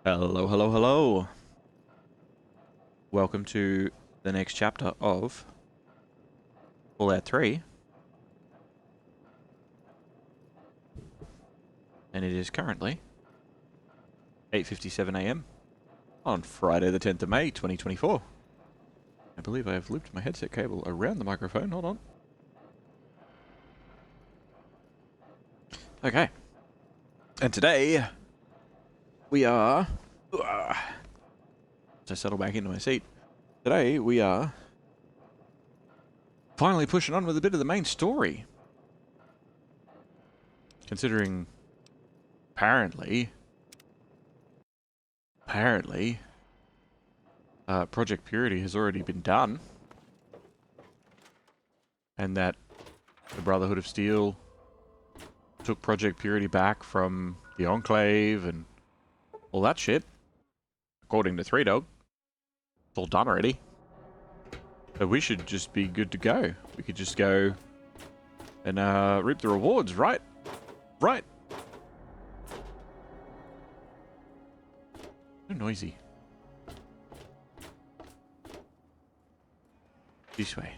Hello, hello, hello. Welcome to the next chapter of Fallout 3. And it is currently 8:57 AM on Friday the 10th of May 2024. I believe I have looped my headset cable around the microphone. Hold on. Okay. And today we are... as I settle back into my seat. Today we are finally pushing on with a bit of the main story. Considering apparently Project Purity has already been done. And that the Brotherhood of Steel took Project Purity back from the Enclave and all that shit. According to Three Dog. It's all done already. So we should just be good to go. We could just go and reap the rewards, right? Right. So noisy. This way.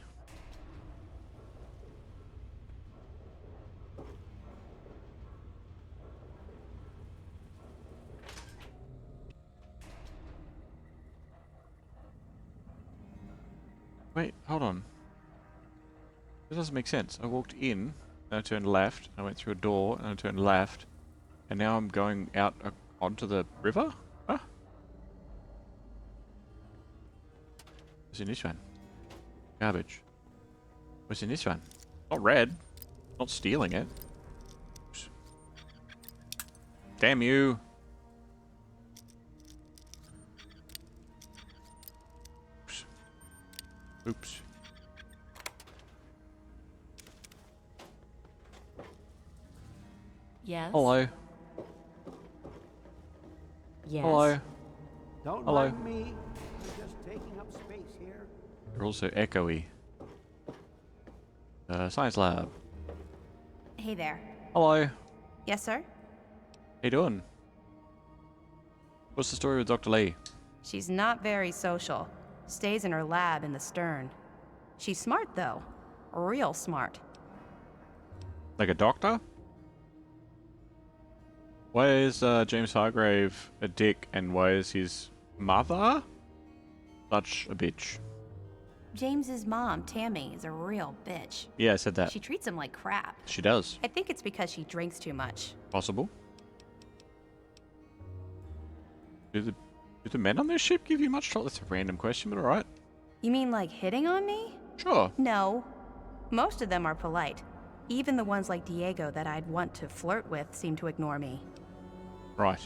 Wait, hold on. This doesn't make sense. I walked in, and I turned left, I went through a door, and I turned left, and now I'm going out onto the river? Huh? What's in this one? Garbage. What's in this one? Not red. Not stealing it. Oops. Damn you! Oops. Yes. Hello. Yes. Hello. Don't Hello. mind me. I'm just taking up space here. You're also echoey. Science lab. Hey there. Hello. Yes, sir? How you doing? What's the story with Dr. Lee? She's not very social. Stays in her lab in the stern. She's smart, though. Real smart. Like a doctor? Why is James Hargrave a dick and why is his mother such a bitch? James's mom, Tammy, is a real bitch. Yeah, I said that. She treats him like crap. She does. I think it's because she drinks too much. Possible. Do the men on this ship give you much trouble? That's a random question, but alright. You mean like hitting on me? Sure. No. Most of them are polite. Even the ones like Diego that I'd want to flirt with seem to ignore me. Right.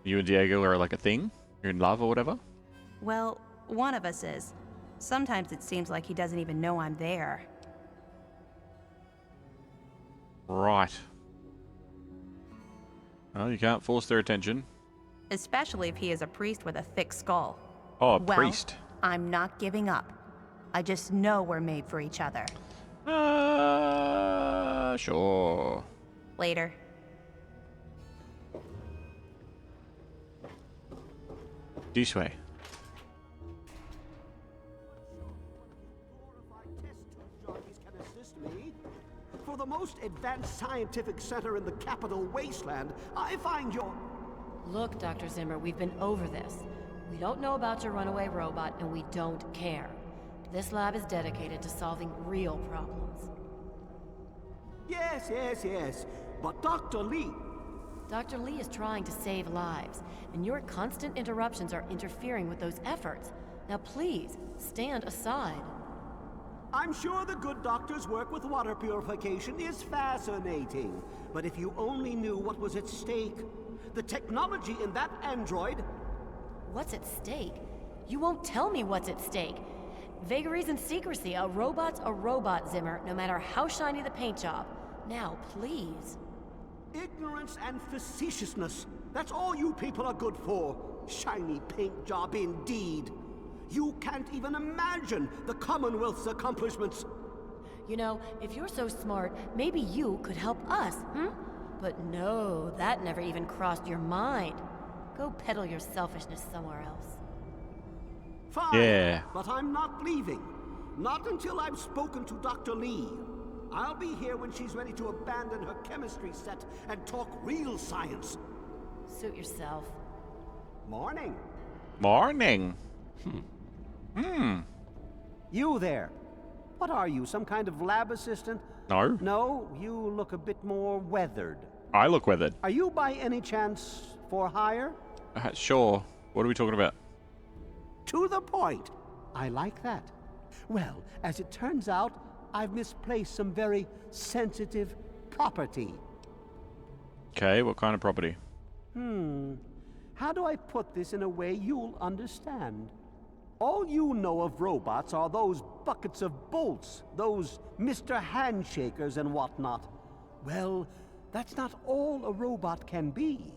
You and Diego are like a thing? You're in love or whatever? Well, one of us is. Sometimes it seems like he doesn't even know I'm there. Right. Well, you can't force their attention. Especially if he is a priest with a thick skull. Oh, a Well, priest. I'm not giving up. I just know we're made for each other. Sure. Later. This way. Can assist me. For the most advanced scientific center in the Capital Wasteland, I find your... Look, Dr. Zimmer, we've been over this. We don't know about your runaway robot, and we don't care. This lab is dedicated to solving real problems. Yes. But Dr. Lee... Dr. Lee is trying to save lives, and your constant interruptions are interfering with those efforts. Now please, stand aside. I'm sure the good doctor's work with water purification is fascinating. But if you only knew what was at stake, the technology in that android... What's at stake? You won't tell me what's at stake. Vagaries and secrecy. A robot's a robot, Zimmer, no matter how shiny the paint job. Now, please. Ignorance and facetiousness. That's all you people are good for. Shiny paint job indeed. You can't even imagine the Commonwealth's accomplishments. You know, if you're so smart, maybe you could help us, hmm? But no, that never even crossed your mind. Go peddle your selfishness somewhere else. Fine, Yeah. but I'm not leaving. Not until I've spoken to Dr. Lee. I'll be here when she's ready to abandon her chemistry set and talk real science. Suit yourself. Morning. Morning. You there. What are you, some kind of lab assistant? No. No, you look a bit more weathered. I look weathered. Are you by any chance for hire? Sure. What are we talking about? To the point. I like that. Well, as it turns out, I've misplaced some very sensitive property. Okay, what kind of property? How do I put this in a way you'll understand? All you know of robots are those buckets of bolts, those Mr. Handshakers and whatnot. Well, that's not all a robot can be.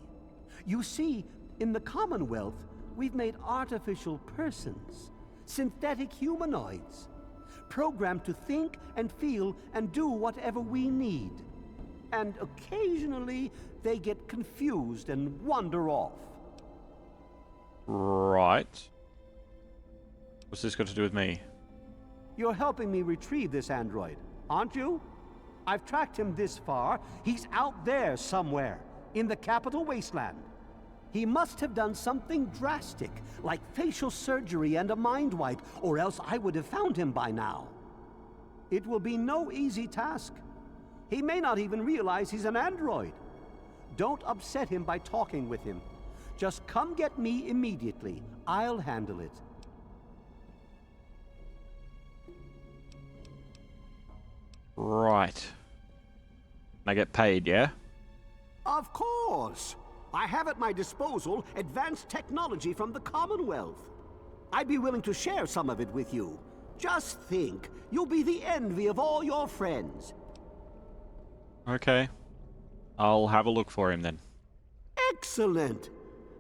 You see, in the Commonwealth, we've made artificial persons, synthetic humanoids, programmed to think and feel and do whatever we need. And occasionally, they get confused and wander off. Right. What's this got to do with me? You're helping me retrieve this android, aren't you? I've tracked him this far. He's out there somewhere, in the Capital Wasteland. He must have done something drastic, like facial surgery and a mind wipe, or else I would have found him by now. It will be no easy task. He may not even realize he's an android. Don't upset him by talking with him. Just come get me immediately. I'll handle it. Right. I get paid, yeah? Of course. I have at my disposal advanced technology from the Commonwealth. I'd be willing to share some of it with you. Just think, you'll be the envy of all your friends. Okay. I'll have a look for him then. Excellent.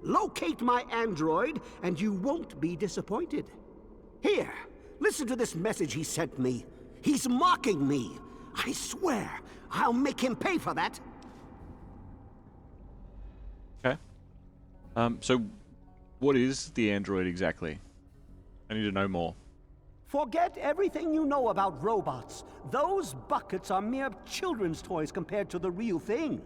Locate my android, and you won't be disappointed. Here, listen to this message he sent me. He's mocking me. I swear, I'll make him pay for that. Okay. So what is the android exactly? I need to know more. Forget everything you know about robots. Those buckets are mere children's toys compared to the real thing.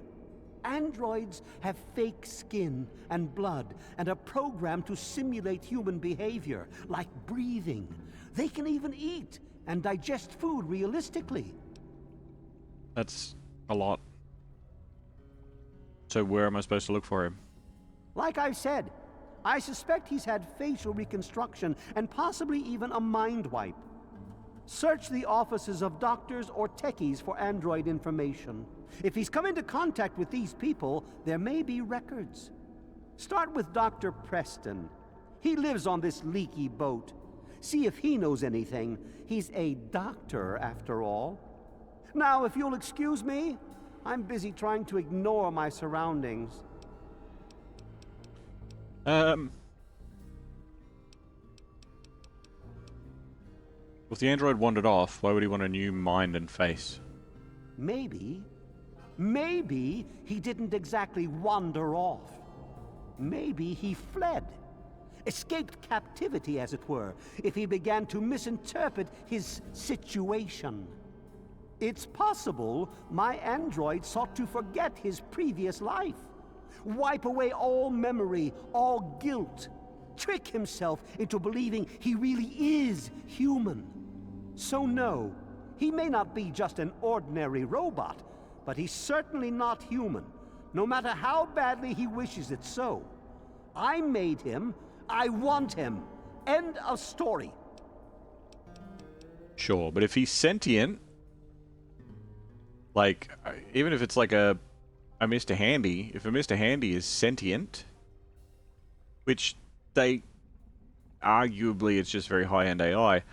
Androids have fake skin and blood and are programmed to simulate human behavior, like breathing. They can even eat and digest food realistically. That's a lot. So where am I supposed to look for him? Like I've said, I suspect he's had facial reconstruction and possibly even a mind wipe. Search the offices of doctors or techies for android information. If he's come into contact with these people, there may be records. Start with Dr. Preston. He lives on this leaky boat. See if he knows anything. He's a doctor, after all. Now, if you'll excuse me, I'm busy trying to ignore my surroundings. Well, if the android wandered off, why would he want a new mind and face? Maybe he didn't exactly wander off. Maybe he fled. Escaped captivity, as it were, if he began to misinterpret his situation. It's possible my android sought to forget his previous life. Wipe away all memory, all guilt. Trick himself into believing he really is human. So no, he may not be just an ordinary robot, but he's certainly not human, no matter how badly he wishes it so. I made him. I want him. End of story. Sure, but if he's sentient, like, even if it's like a Mr. Handy, if a Mr. Handy is sentient, which they, arguably it's just very high-end AI,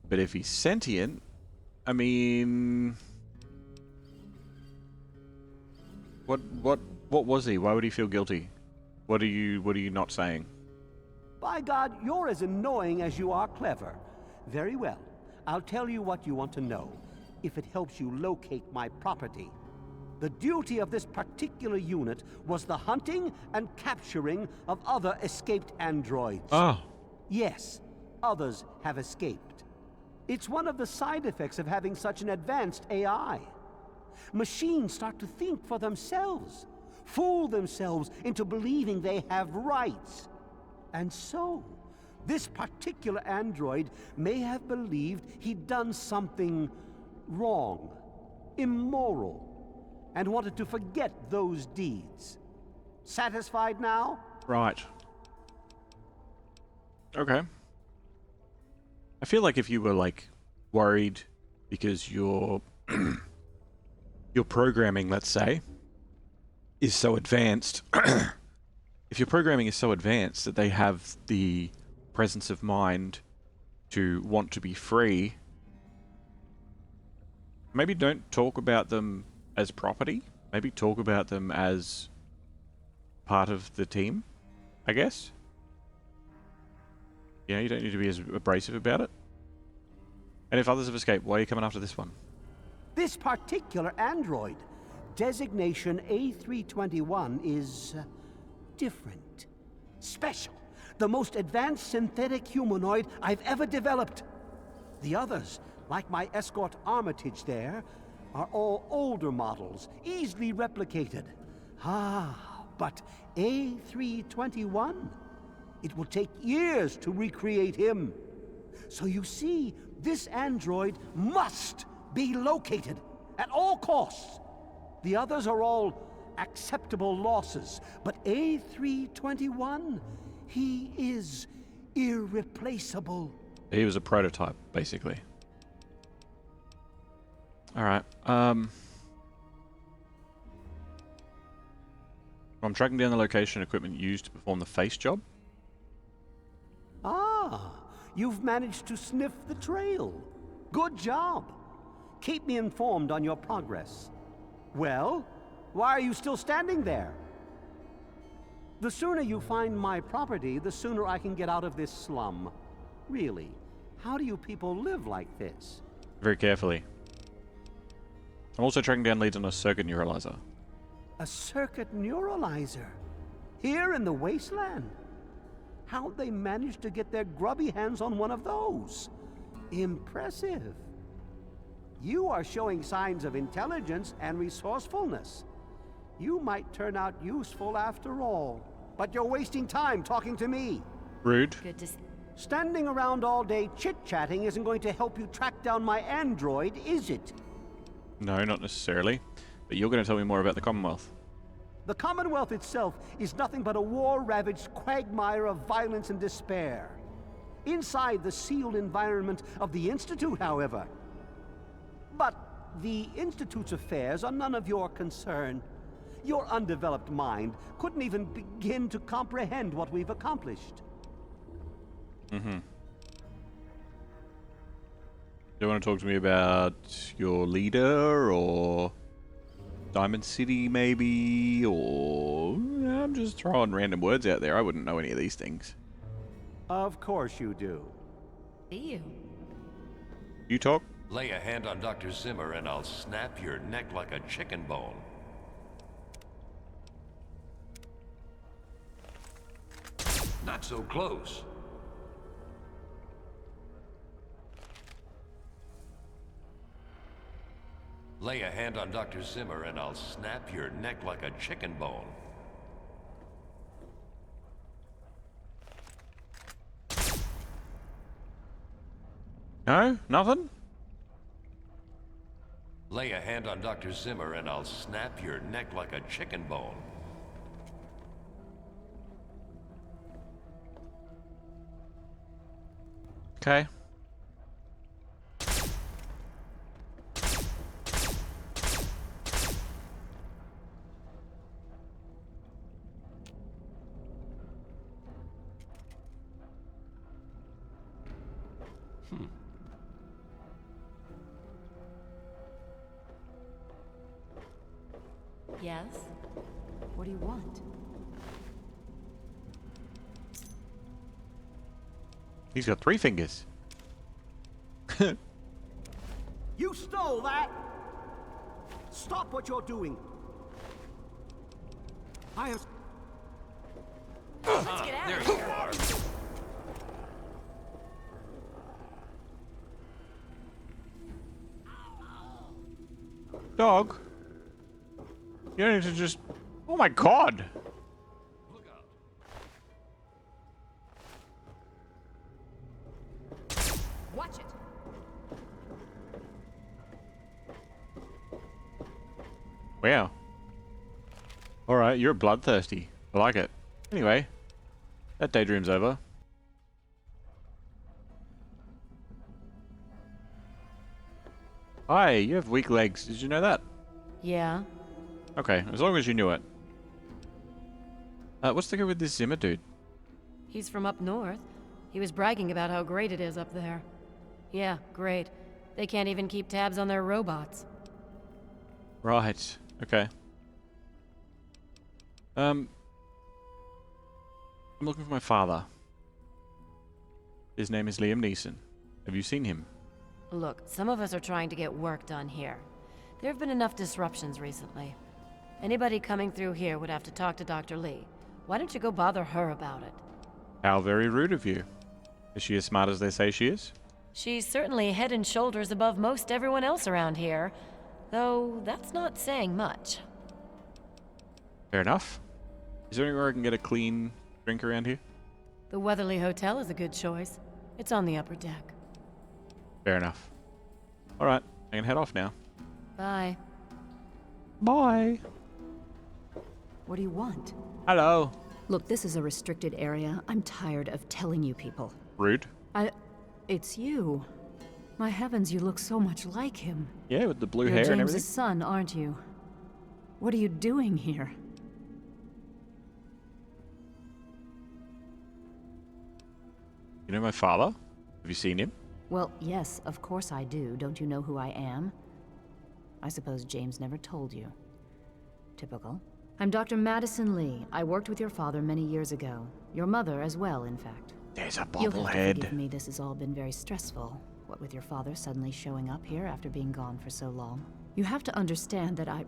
but if he's sentient, I mean, what was he? Why would he feel guilty? What are you not saying? By God, you're as annoying as you are clever. Very well. I'll tell you what you want to know, if it helps you locate my property. The duty of this particular unit was the hunting and capturing of other escaped androids. Oh. Yes, others have escaped. It's one of the side effects of having such an advanced AI. Machines start to think for themselves, fool themselves into believing they have rights. And so, this particular android may have believed he'd done something wrong, immoral, and wanted to forget those deeds. Satisfied now? Right. Okay. I feel like if you were, like, worried because your programming, let's say, is so advanced, if your programming is so advanced that they have the presence of mind to want to be free, maybe don't talk about them as property. Maybe talk about them as part of the team, I guess. You know, you don't need to be as abrasive about it. And if others have escaped, why are you coming after this one? This particular android, designation A321, is different, special, the most advanced synthetic humanoid I've ever developed. The others, like my escort Armitage there, are all older models, easily replicated. But A321, it will take years to recreate him. So you see, this android must be located at all costs. The others are all acceptable losses, but A321, he is irreplaceable. He was a prototype, basically. Alright, I'm tracking down the location and equipment used to perform the face job. You've managed to sniff the trail. Good job. Keep me informed on your progress. Well, why are you still standing there? The sooner you find my property, the sooner I can get out of this slum. Really, how do you people live like this? Very carefully. I'm also tracking down leads on a circuit neuralizer. A circuit neuralizer? Here in the wasteland? How'd they manage to get their grubby hands on one of those? Impressive. You are showing signs of intelligence and resourcefulness. You might turn out useful after all. But you're wasting time talking to me. Rude. Good to see. Standing around all day chit-chatting isn't going to help you track down my android, is it? No, not necessarily. But you're going to tell me more about the Commonwealth. The Commonwealth itself is nothing but a war-ravaged quagmire of violence and despair. Inside the sealed environment of the Institute, however. But the Institute's affairs are none of your concern. Your undeveloped mind couldn't even begin to comprehend what we've accomplished. Mm-hmm. Do you want to talk to me about your leader, or Diamond City, maybe? Or I'm just throwing random words out there. I wouldn't know any of these things. Of course you do. See you. You talk? Lay a hand on Dr. Zimmer and I'll snap your neck like a chicken bone. Not so close. Lay a hand on Dr. Zimmer and I'll snap your neck like a chicken bone. No? Nothing? Lay a hand on Dr. Zimmer and I'll snap your neck like a chicken bone. Okay. Yes? What do you want? He's got 3 fingers. You stole that! Stop what you're doing. I am... Let's get out of here. Dog? You don't need to just... Oh my god! Watch it. Wow. Alright, you're bloodthirsty. I like it. Anyway, that daydream's over. Hi, you have weak legs. Did you know that? Yeah. Okay, as long as you knew it. What's the go with this Zimmer dude? He's from up north. He was bragging about how great it is up there. Yeah, great. They can't even keep tabs on their robots. Right. Okay. I'm looking for my father. His name is Liam Neeson. Have you seen him? Look, some of us are trying to get work done here. There have been enough disruptions recently. Anybody coming through here would have to talk to Dr. Lee. Why don't you go bother her about it? How very rude of you. Is she as smart as they say she is? She's certainly head and shoulders above most everyone else around here, though that's not saying much. Fair enough. Is there anywhere I can get a clean drink around here? The Weatherly Hotel is a good choice. It's on the upper deck. Fair enough. Alright, I can head off now. Bye. Bye. What do you want? Hello. Look, this is a restricted area. I'm tired of telling you people. Rude. It's you. My heavens, you look so much like him. Yeah, with the blue You're hair and James's everything. son, aren't you? What are you doing here? You know my father? Have you seen him? Well, yes, of course I do. Don't you know who I am? I suppose James never told you. Typical. I'm Dr. Madison Lee. I worked with your father many years ago. Your mother as well, in fact. There's a You'll have to bobblehead. forgive me, this has all been very stressful. What with your father suddenly showing up here after being gone for so long. You have to understand that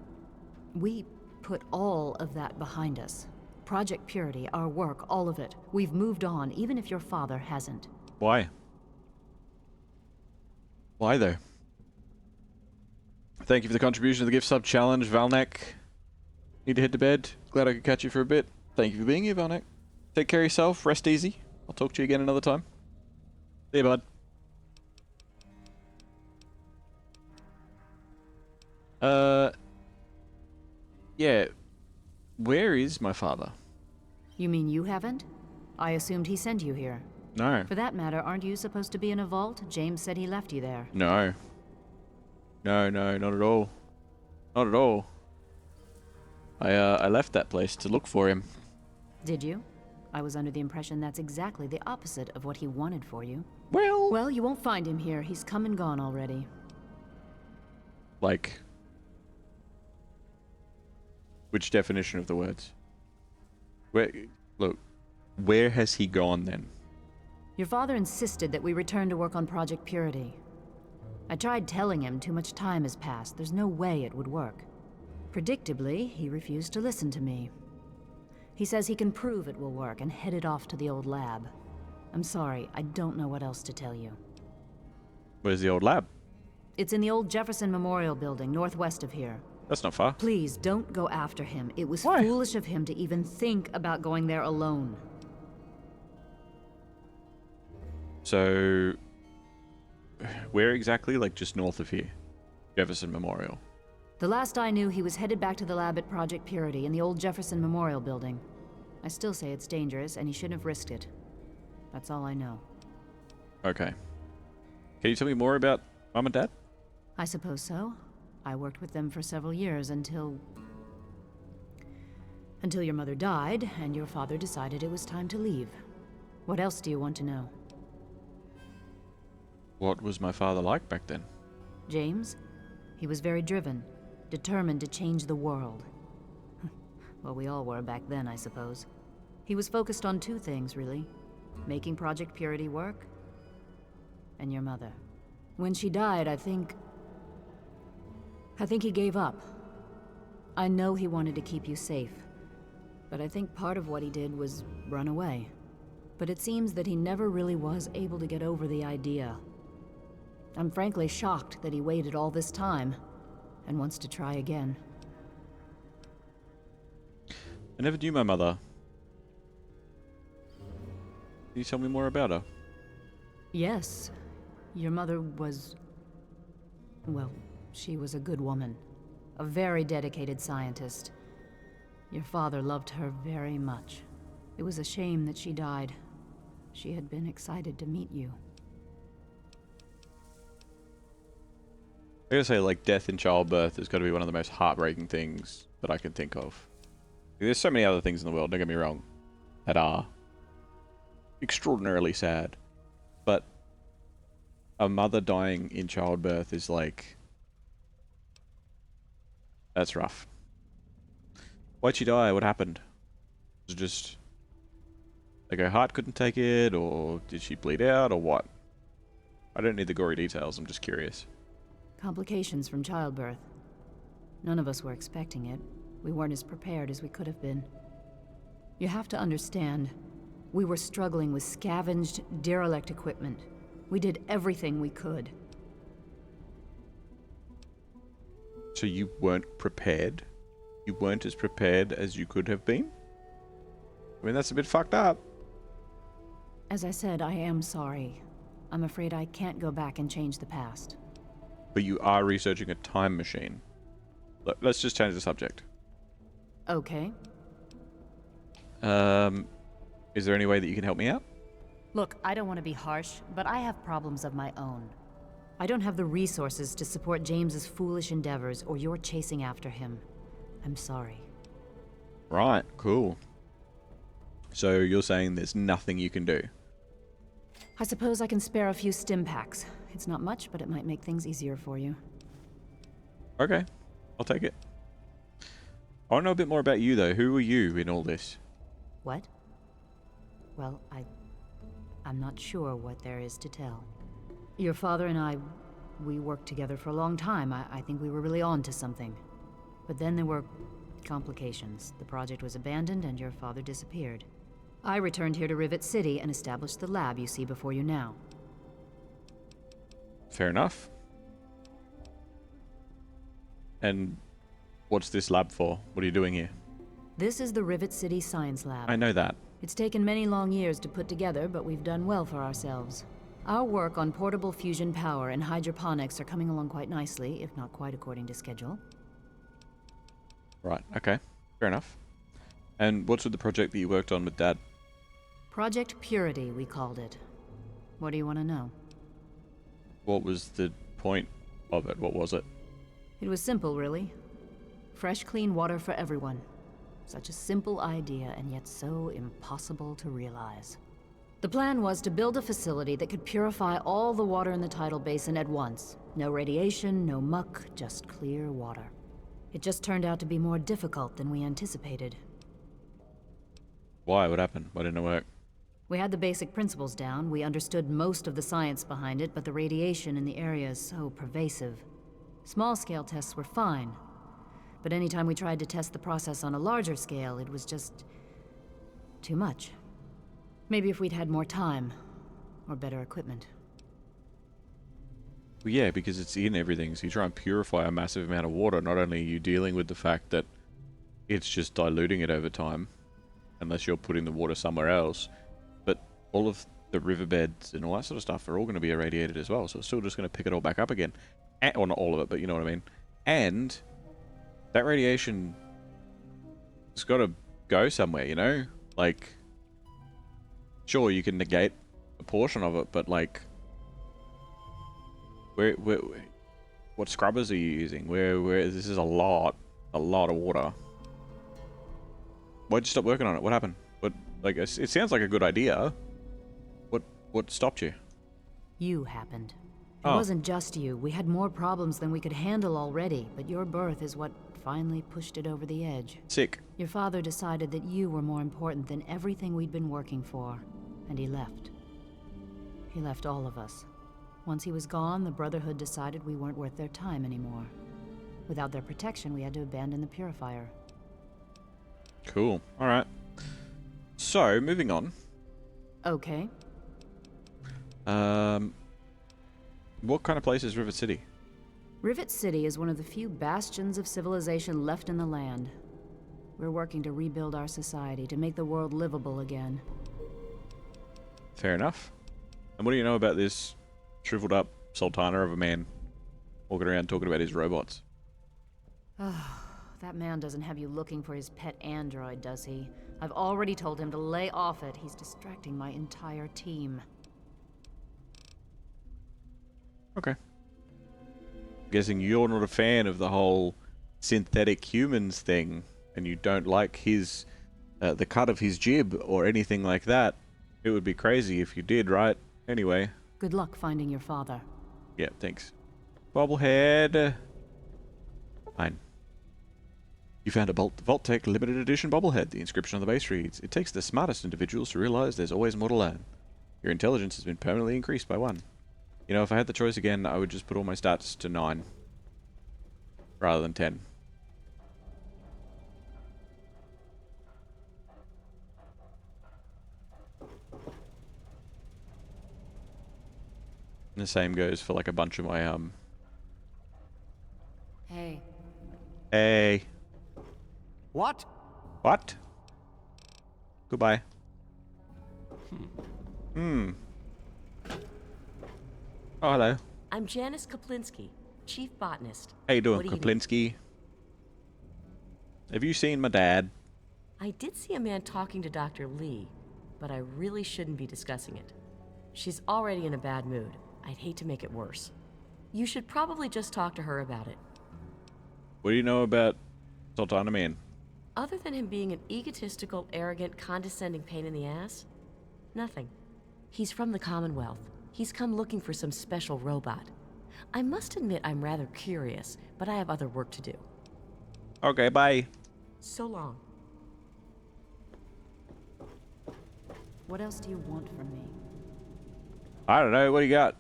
we put all of that behind us. Project Purity, our work, all of it. We've moved on, even if your father hasn't. Why? Why though? Thank you for the contribution to the gift sub challenge, Valnek. Need to head to bed. Glad I could catch you for a bit. Thank you for being here, Valnek. Take care of yourself. Rest easy. I'll talk to you again another time. See you, bud. Yeah. Where is my father? You mean you haven't? I assumed he sent you here. No. For that matter, aren't you supposed to be in a vault? James said he left you there. No. No, not at all. Not at all. I left that place to look for him. Did you? I was under the impression that's exactly the opposite of what he wanted for you. Well, Well, you won't find him here. He's come and gone already. like, which definition of the words? Where has he gone then? Your father insisted that we return to work on Project Purity. I tried telling him too much time has passed. There's no way it would work. Predictably, he refused to listen to me. He says he can prove it will work and headed off to the old lab. I'm sorry, I don't know what else to tell you. Where's the old lab? It's in the old Jefferson Memorial Building, northwest of here. That's not far. Please, don't go after him. It was Why? foolish of him to even think about going there alone. So, where exactly? Like just north of here? Jefferson Memorial. The last I knew, he was headed back to the lab at Project Purity in the old Jefferson Memorial Building. I still say it's dangerous, and he shouldn't have risked it. That's all I know. Okay. Can you tell me more about Mom and Dad? I suppose so. I worked with them for several years until your mother died, and your father decided it was time to leave. What else do you want to know? What was my father like back then? James? He was very driven, determined to change the world. Well, we all were back then, I suppose. He was focused on two things, really. Making Project Purity work, and your mother. When she died, I think he gave up. I know he wanted to keep you safe. But I think part of what he did was run away. But it seems that he never really was able to get over the idea. I'm frankly shocked that he waited all this time and wants to try again. I never knew my mother. Can you tell me more about her? Yes, your mother was... well, she was a good woman. A very dedicated scientist. Your father loved her very much. It was a shame that she died. She had been excited to meet you. I gotta say, like, death in childbirth has got to be one of the most heartbreaking things that I can think of. There's so many other things in the world, don't get me wrong, that are extraordinarily sad. But a mother dying in childbirth is like... that's rough. Why'd she die? What happened? Was it just... like her heart couldn't take it, or did she bleed out, or what? I don't need the gory details, I'm just curious. Complications from childbirth. None of us were expecting it. We weren't as prepared as we could have been. You have to understand, we were struggling with scavenged, derelict equipment. We did everything we could. So you weren't prepared? You weren't as prepared as you could have been? I mean, that's a bit fucked up. As I said, I am sorry. I'm afraid I can't go back and change the past. But you are researching a time machine. Look, let's just change the subject. Okay. Is there any way that you can help me out? Look, I don't want to be harsh, but I have problems of my own. I don't have the resources to support James's foolish endeavors, or your chasing after him. I'm sorry. Right, cool. So you're saying there's nothing you can do? I suppose I can spare a few stim packs. It's not much, but it might make things easier for you. Okay, I'll take it. I want to know a bit more about you, though. Who are you in all this? What? Well, I'm not sure what there is to tell. Your father and I, we worked together for a long time. I think we were really on to something. But then there were complications. The project was abandoned and your father disappeared. I returned here to Rivet City and established the lab you see before you now. Fair enough. And what's this lab for? What are you doing here? This is the Rivet City Science Lab. I know that. It's taken many long years to put together, but we've done well for ourselves. Our work on portable fusion power and hydroponics are coming along quite nicely, if not quite according to schedule. Right, okay. Fair enough. And what's with the project that you worked on with Dad? Project Purity, we called it. What do you want to know? What was the point of it? What was it? It was simple, really. Fresh, clean water for everyone. Such a simple idea, and yet so impossible to realize. The plan was to build a facility that could purify all the water in the tidal basin at once. No radiation, no muck, just clear water. It just turned out to be more difficult than we anticipated. Why? What happened? Why didn't it work? We had the basic principles down, we understood most of the science behind it, but the radiation in the area is so pervasive. Small-scale tests were fine, but anytime we tried to test the process on a larger scale, it was just... too much. Maybe if we'd had more time, or better equipment. Well, yeah, because it's in everything, so you try and purify a massive amount of water, not only are you dealing with the fact that it's just diluting it over time, unless you're putting the water somewhere else, but all of the riverbeds and all that sort of stuff are all going to be irradiated as well, so it's still just going to pick it all back up again. Or not all of it, but you know what I mean. And that radiation has got to go somewhere, you know? Like, sure, you can negate a portion of it, but like, what scrubbers are you using? Where this is a lot of water. Why'd you stop working on it? What happened? Like, it sounds like a good idea. What stopped you? You happened. It Oh. wasn't just you. We had more problems than we could handle already, but your birth is what finally pushed it over the edge. Sick. Your father decided that you were more important than everything we'd been working for, and he left. He left all of us. Once he was gone, the Brotherhood decided we weren't worth their time anymore. Without their protection, we had to abandon the purifier. Cool. All right. So, moving on. Okay. What kind of place is Rivet City? Rivet City is one of the few bastions of civilization left in the land. We're working to rebuild our society, to make the world livable again. Fair enough. And what do you know about this shriveled up sultana of a man walking around talking about his robots? That man doesn't have you looking for his pet android, does he? I've already told him to lay off it. He's distracting my entire team. Okay. Guessing you're not a fan of the whole synthetic humans thing, and you don't like his the cut of his jib or anything like that. It would be crazy if you did, right? Anyway. Good luck finding your father. Yeah, thanks. Bobblehead. Fine. You found a Vault-Tec limited edition bobblehead. The inscription on the base reads, "It takes the smartest individuals to realize there's always more to learn. Your intelligence has been permanently increased by 1. You know, if I had the choice again, I would just put all my stats to 9. Rather than 10. And the same goes for like a bunch of my Hey. Hey. What? What? Goodbye. Hmm. Oh, hello. I'm Janice Kaplinski, Chief Botanist. How you doing, What do you need? Kaplinski? Have you seen my dad? I did see a man talking to Dr. Lee, but I really shouldn't be discussing it. She's already in a bad mood. I'd hate to make it worse. You should probably just talk to her about it. What do you know about Sultana Man? Other than him being an egotistical, arrogant, condescending pain in the ass, nothing. He's from the Commonwealth. He's come looking for some special robot. I must admit I'm rather curious, but I have other work to do. Okay, bye. So long. What else do you want from me? I don't know. What do you got?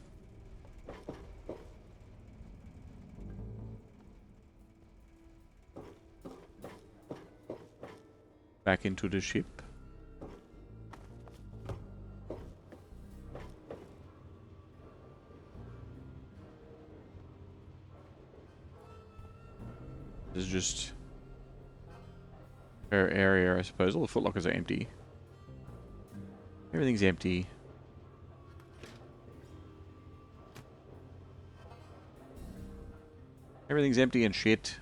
Back into the ship. This is just her area, I suppose. All the footlockers are empty. Everything's empty. Everything's empty and shit.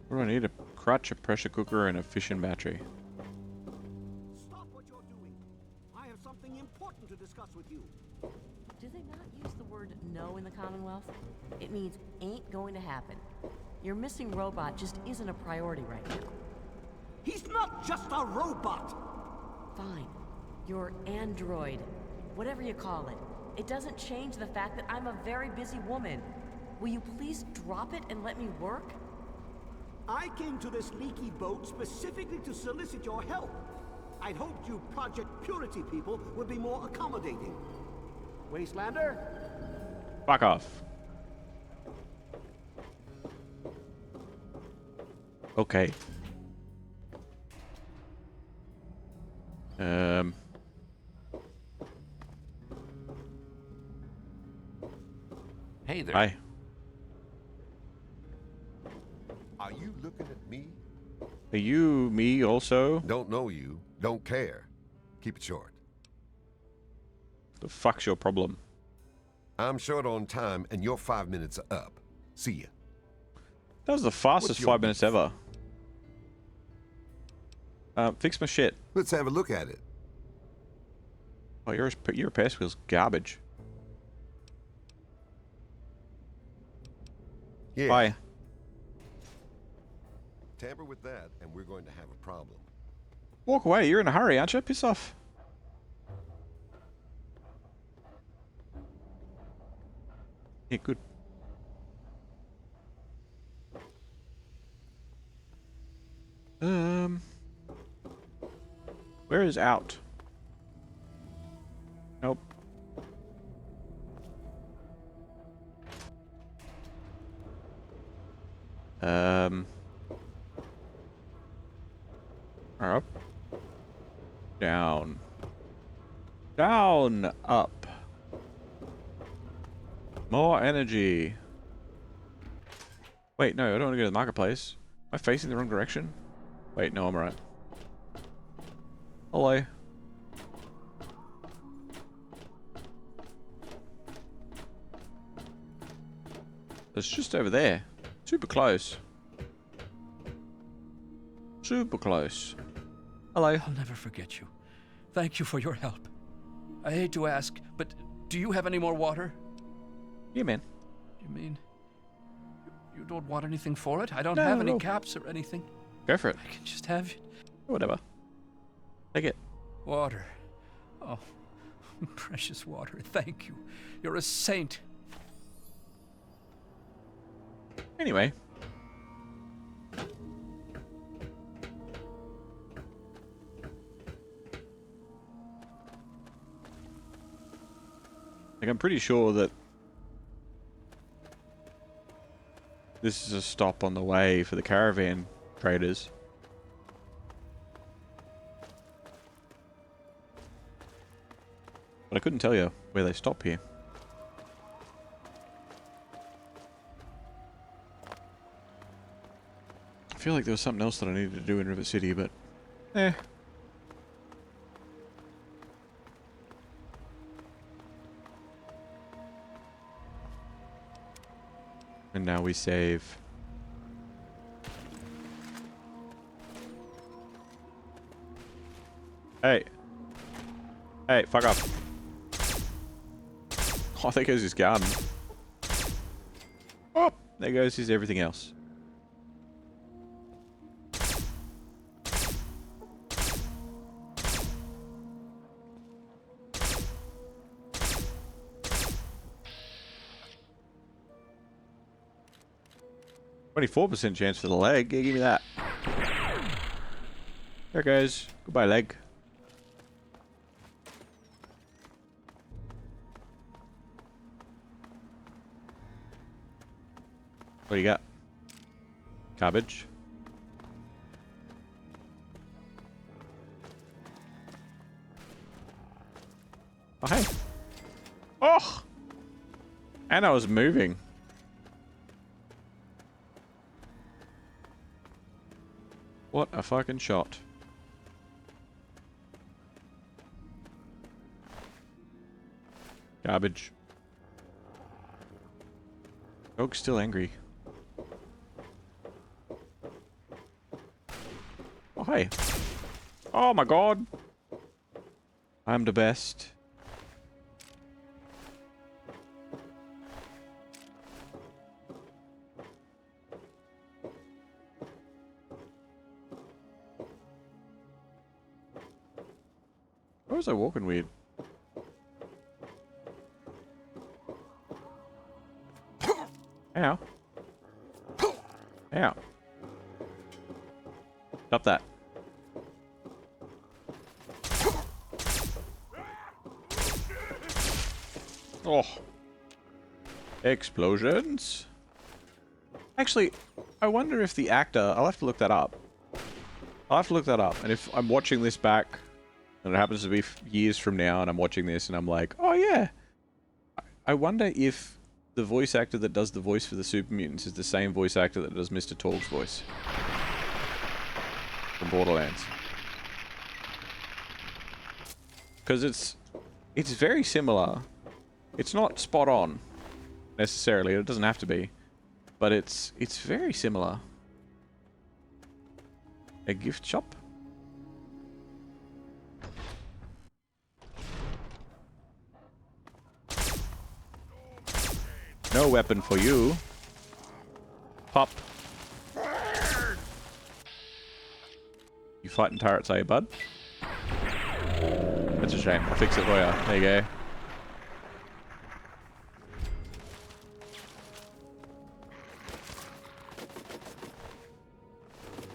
What do I need? A crutch, a pressure cooker, and a fission battery. Stop what you're doing. I have something important to discuss with you. Do they not use the word no in the Commonwealth? It means ain't going to happen. Your missing robot just isn't a priority right now. He's not just a robot. Fine. Your android. Whatever you call it. It doesn't change the fact that I'm a very busy woman. Will you please drop it and let me work? I came to this leaky boat specifically to solicit your help. I'd hoped you Project Purity people would be more accommodating. Wastelander? Fuck off. Okay. Hey there. Hi. Are you looking at me? Are you me also? Don't know you. Don't care. Keep it short. The fuck's your problem? I'm short on time, and your 5 minutes are up. See ya. That was the fastest What's your 5 minutes beef? ever. Fix my shit. Let's have a look at it. Oh, your repair wheel's garbage. Yeah. Bye. Tamper with that, and we're going to have a problem. Walk away. You're in a hurry, aren't you? Piss off. Yeah, good. Where is out? Nope. Up. Down. Down. Up. More energy. Wait, no, I don't want to go to the marketplace. Am I facing the wrong direction? Wait, no, I'm right. Hello. It's just over there. Super close. Super close. Hello. I'll never forget you. Thank you for your help. I hate to ask, but do you have any more water? Yeah, man. You mean you don't want anything for it? I don't No, have any no. caps or anything. Go for it. I can just have it. Whatever. Take it. Water. Oh, precious water. Thank you. You're a saint. Anyway. Like, I'm pretty sure that this is a stop on the way for the caravan traders. But I couldn't tell you where they stop here. I feel like there was something else that I needed to do in River City, but eh. And now we save. Hey. Hey, fuck off. Oh, there goes his garden. Oh, there goes his everything else. %24 chance for the leg. Yeah, give me that. There it goes. Goodbye, leg. What do you got? Cabbage. Oh, hey. Oh! And I was moving. What a fucking shot. Garbage. Oak's still angry. Oh, hey. Oh my god. I'm the best. Why was I walking weird? Ow. Ow. Stop that. Oh. Explosions. Actually, I wonder if the actor... I'll have to look that up. I'll have to look that up. And if I'm watching this back, and it happens to be years from now, and I'm watching this, and I'm like, oh yeah. I wonder if the voice actor that does the voice for the Super Mutants is the same voice actor that does Mr. Torg's voice. From Borderlands. Because it's very similar. It's not spot on, necessarily. It doesn't have to be. But it's very similar. A gift shop? No weapon for you. Pop. You fighting turrets, are you, bud? That's a shame. I'll fix it for you. There you go.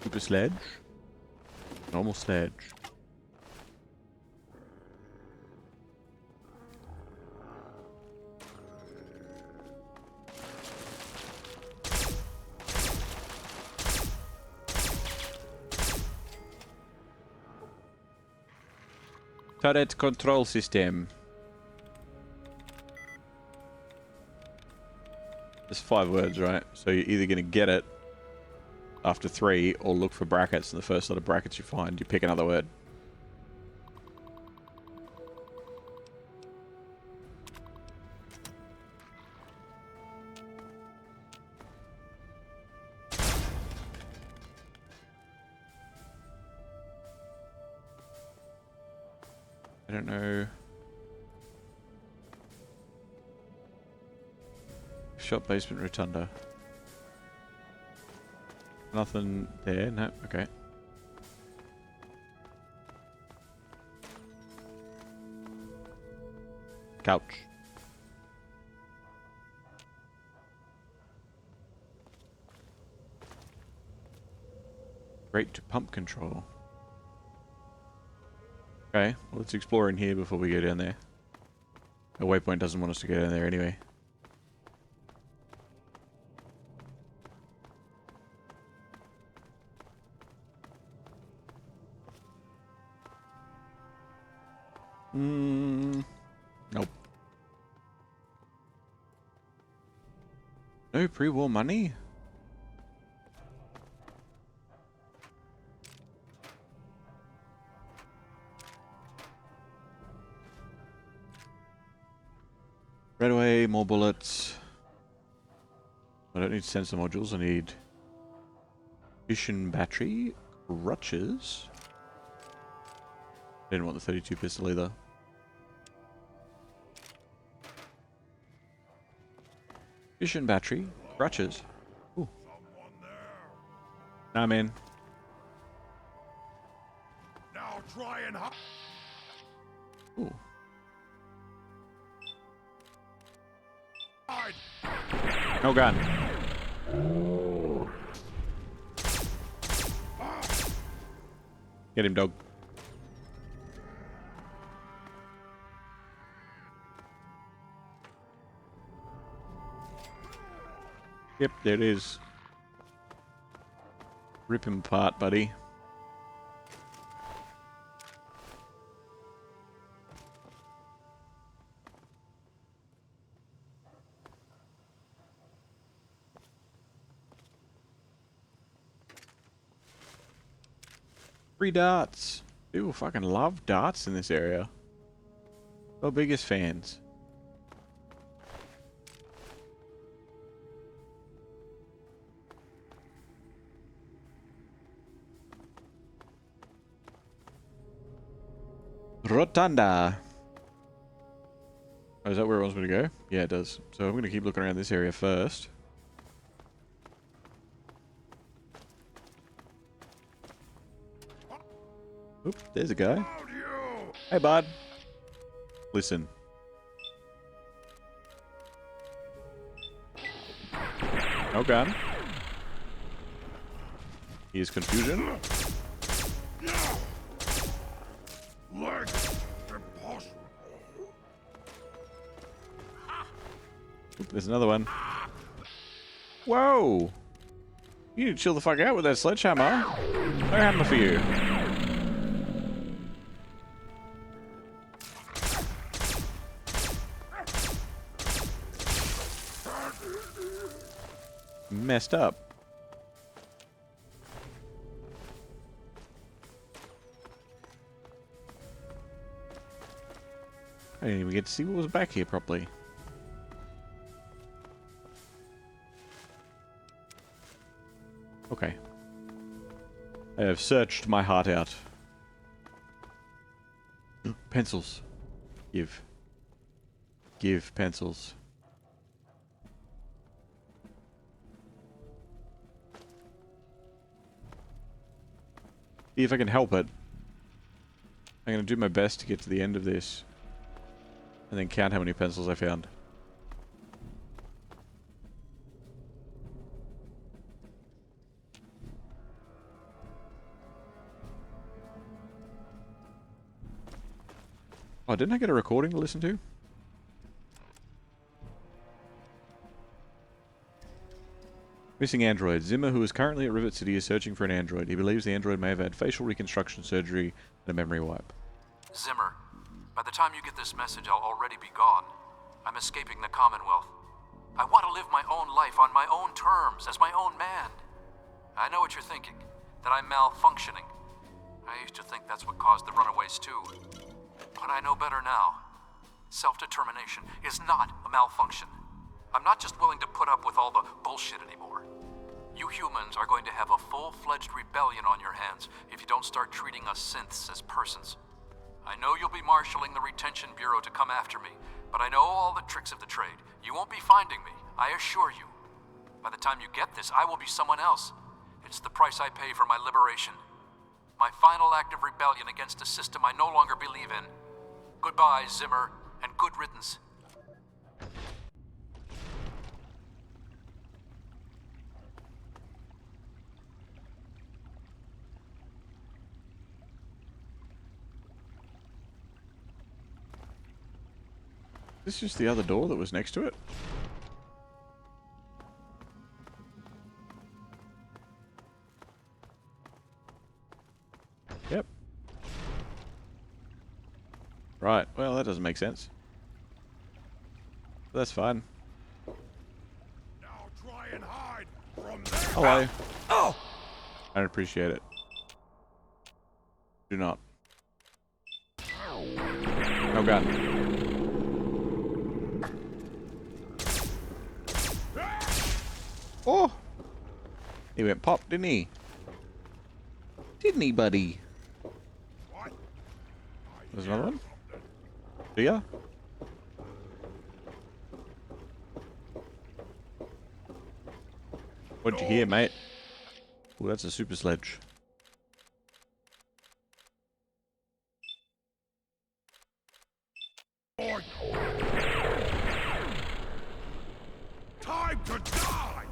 Super sledge. Normal sledge. Turret control system. There's 5 words, right? So you're either going to get it after 3 or look for brackets, and the first lot of brackets you find, you pick another word. I don't know. Shop basement rotunda. Nothing there, no, okay. Couch. Great to pump control. Okay, well, let's explore in here before we go down there. A waypoint doesn't want us to go down there anyway. Nope. No pre-war money? Right away, more bullets. I don't need sensor modules, I need fission battery, crutches. Didn't want the 32 pistol either. Fission battery, crutches. Ooh. Nah, man. Now try and Ooh. hide. No gun. Get him, dog. Yep, there it is. Rip him apart, buddy. Free darts. People fucking love darts in this area. Our biggest fans. Rotunda. Oh, is that where it wants me to go? Yeah, it does. So I'm going to keep looking around this area first. Oop, there's a guy. Hey, bud. Listen. No gun. Here's confusion. Oop, there's another one. Whoa! You need to chill the fuck out with that sledgehammer. No hammer for you. Messed up. I didn't even get to see what was back here properly. Okay. I have searched my heart out. Pencils. Give. Give pencils. See if I can help it. I'm going to do my best to get to the end of this. And then count how many pencils I found. Oh, didn't I get a recording to listen to? Missing android. Zimmer, who is currently at Rivet City, is searching for an android. He believes the android may have had facial reconstruction surgery and a memory wipe. Zimmer, By the time you get this message, I'll already be gone. I'm escaping the Commonwealth. I want to live my own life on my own terms, as my own man. I know what you're thinking, that I'm malfunctioning. I used to think that's what caused the runaways too. But I know better now. Self-determination is not a malfunction. I'm not just willing to put up with all the bullshit anymore. You humans are going to have a full-fledged rebellion on your hands if you don't start treating us synths as persons. I know you'll be marshaling the Retention Bureau to come after me, but I know all the tricks of the trade. You won't be finding me, I assure you. By the time you get this, I will be someone else. It's the price I pay for my liberation. My final act of rebellion against a system I no longer believe in. Goodbye, Zimmer, and good riddance. Is this just the other door that was next to it? Yep. Right, well that doesn't make sense. That's fine. Now try and hide from there. Hello. Oh! I don't appreciate it. Do not. Oh god. Oh! He went pop, didn't he? Didn't he, buddy? There's another one? See ya? What'd you hear, mate? Oh, that's a super sledge. Time to die!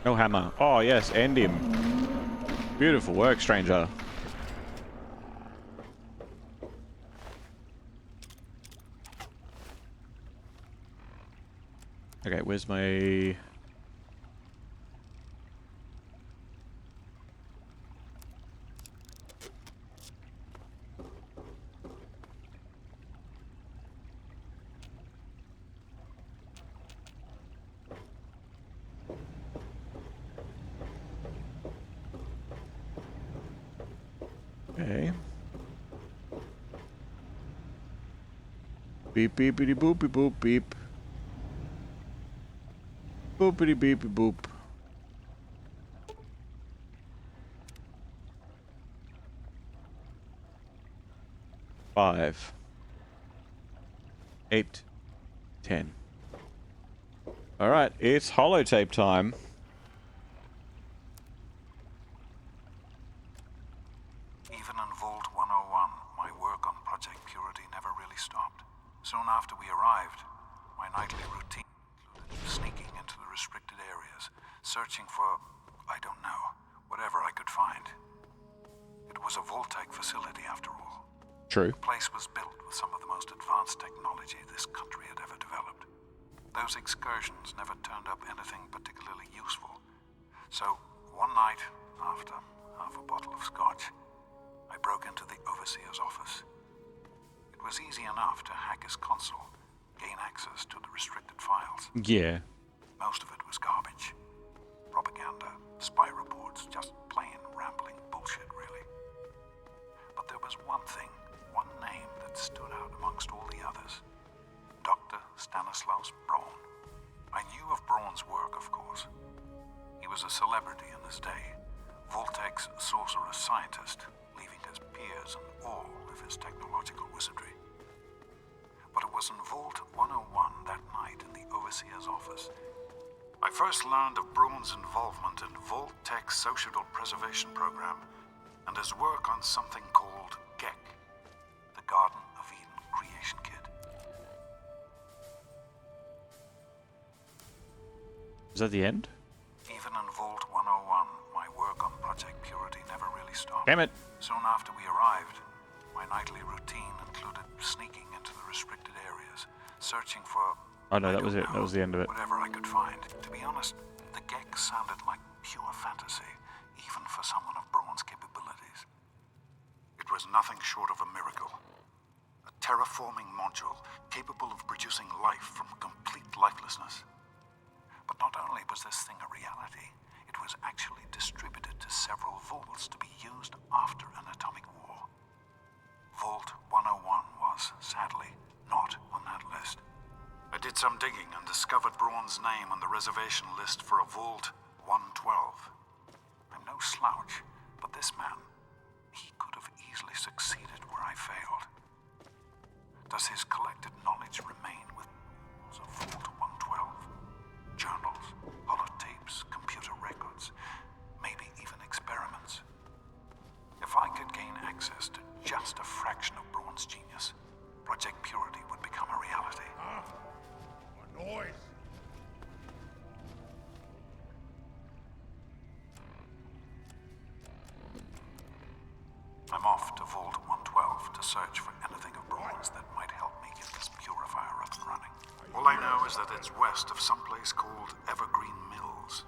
No hammer. Oh, yes, end him. Beautiful work, stranger. Okay, where's my... Okay. Beep beepity boopy boop beep. Boopity beepy boop. Five. 8. 10. Alright, it's holotape time. Even in Vault 101, my work on Project Purity never really stopped. Soon after we arrived, my nightly routine included sneaking into the restricted areas, searching for, I don't know, whatever I could find. It was a Vault-type facility after all. True. The place was built with some of the most advanced technology this country had ever developed. Those excursions never turned up anything particularly useful. So, one night, after half a bottle of scotch, I broke into the Overseer's office. It was easy enough to hack his console, gain access to the restricted files. Yeah. Most of it was garbage. Propaganda, spy reports, just plain rambling bullshit, really. But there was one thing, one name that stood out amongst all the others. Dr. Stanislaus Braun. I knew of Braun's work, of course. He was a celebrity in his day, Voltec's sorcerous scientist, leaving his peers in awe of his technological wizardry. But it was in Vault 101 that night in the Overseer's office I first learned of Braun's involvement in Voltec's Social Preservation Program and his work on something called GEC, the Garden of Eden Creation Kit. Is that the end? Even in Vault 101, my work on Project Purity never really stopped. Damn it. Soon after we arrived, my nightly routine included sneaking into the restricted areas, searching for... Oh no, that was it. That was the end of it. Whatever I could find. To be honest, The Gex sounded like pure fantasy, even for someone of Braun's capabilities. It was nothing short of a miracle. A terraforming module capable of producing life from complete lifelessness. But not only was this thing a reality, it was actually distributed to several vaults to be used after an atomic war. Vault 101 was, sadly, not on that list. I did some digging and discovered Braun's name on the reservation list for a Vault 112. I'm no slouch, but this man, he could have easily succeeded where I failed. Does his collected knowledge remain with Vault 112? Journals, holotapes, computer records, maybe even experiments. If I could gain access to just a fraction of Braun's genius, Project Purity would become a reality. A noise! I'm off to Vault 112 to search for anything of Braun's that might help me get this purifier up and running. All I know is that it's west of some place called Evergreen Mills,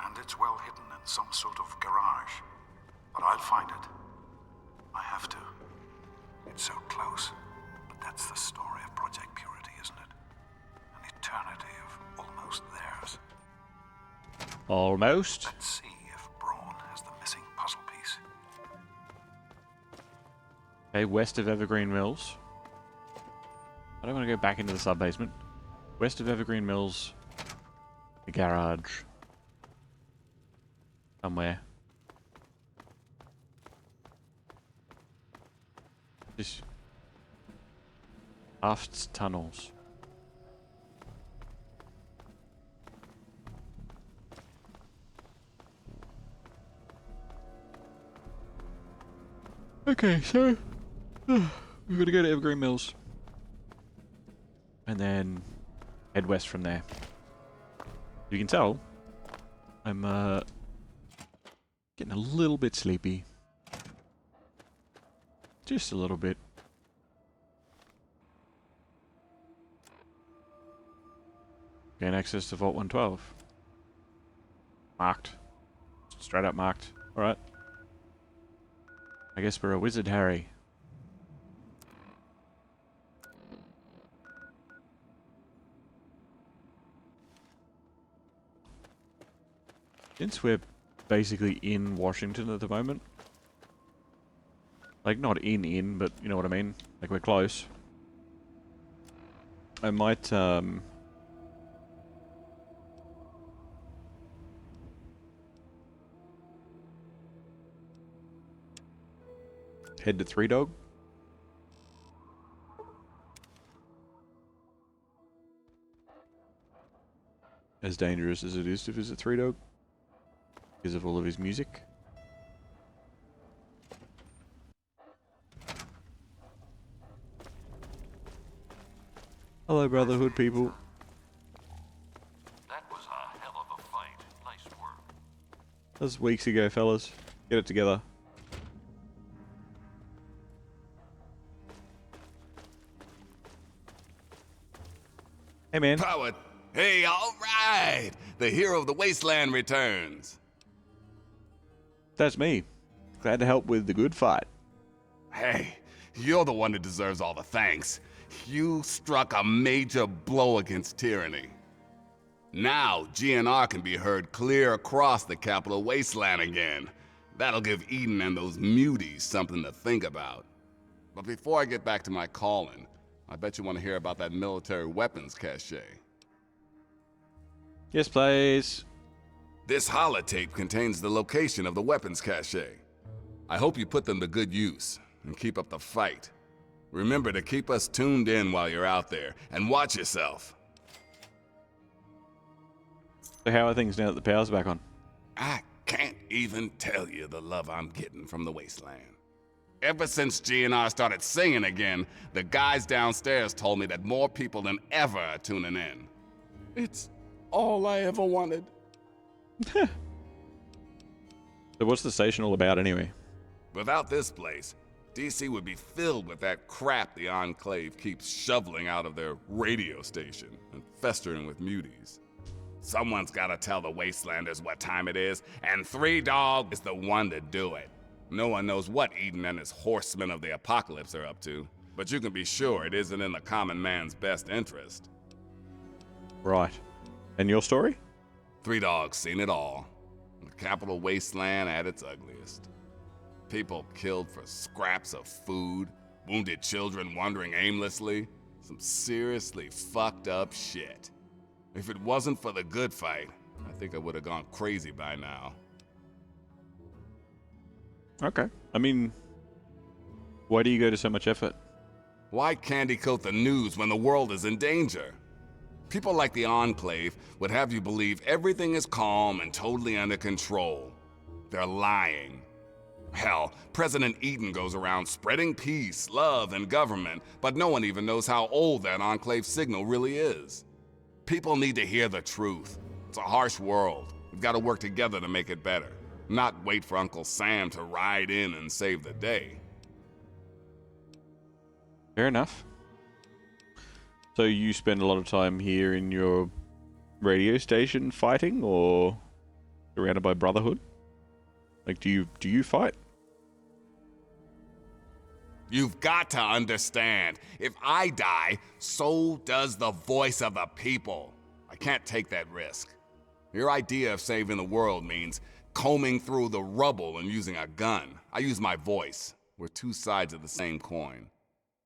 and it's well hidden in some sort of garage. But I'll find it. I have to. It's so close, but that's the story of Project Purity, isn't it? An eternity of almost theirs. Almost. Let's see if Braun has the missing puzzle piece. Okay, west of Evergreen Mills. I don't want to go back into the sub-basement. West of Evergreen Mills, the garage. Somewhere. Just aft tunnels. Okay, so we've got to go to Evergreen Mills. And then head west from there. You can tell I'm getting a little bit sleepy. Just a little bit. Gain access to Vault 112. Marked. Straight up marked. Alright. I guess we're a wizard, Harry. Since we're basically in Washington at the moment. Like, not in, but you know what I mean? Like, we're close. I might, head to Three Dog. As dangerous as it is to visit Three Dog. Because of all of his music. Hello, Brotherhood people. That was a hell of a fight. Nice work. That was weeks ago, fellas. Get it together. Hey, man. Powered. Hey, all right. The hero of the Wasteland returns. That's me. Glad to help with the good fight. Hey, you're the one that deserves all the thanks. You struck a major blow against tyranny. Now, GNR can be heard clear across the Capital Wasteland again. That'll give Eden and those muties something to think about. But before I get back to my calling, I bet you want to hear about that military weapons cache. Yes, please. This holotape contains the location of the weapons cache. I hope you put them to good use and keep up the fight. Remember to keep us tuned in while you're out there, and watch yourself. So how are things now that the power's back on? I can't even tell you the love I'm getting from the Wasteland. Ever since GNR started singing again, the guys downstairs told me that more people than ever are tuning in. It's all I ever wanted. So what's the station all about anyway? Without this place, DC would be filled with that crap the Enclave keeps shoveling out of their radio station and festering with muties. Someone's gotta tell the Wastelanders what time it is, and Three Dog is the one to do it. No one knows what Eden and his horsemen of the apocalypse are up to, but you can be sure it isn't in the common man's best interest. Right. And your story? Three Dog's seen it all. The Capital Wasteland at its ugliest. People killed for scraps of food, wounded children wandering aimlessly. Some seriously fucked up shit. If it wasn't for the good fight, I think I would have gone crazy by now. Okay. I mean, why do you go to so much effort? Why candy coat the news when the world is in danger? People like the Enclave would have you believe everything is calm and totally under control. They're lying. Hell, President Eden goes around spreading peace, love, and government, but no one even knows how old that Enclave signal really is. People need to hear the truth. It's a harsh world. We've got to work together to make it better, not wait for Uncle Sam to ride in and save the day. Fair enough. So you spend a lot of time here in your radio station fighting, or surrounded by Brotherhood? Like, do you fight? You've got to understand, if I die, so does the voice of the people. I can't take that risk. Your idea of saving the world means combing through the rubble and using a gun. I use my voice. We're two sides of the same coin.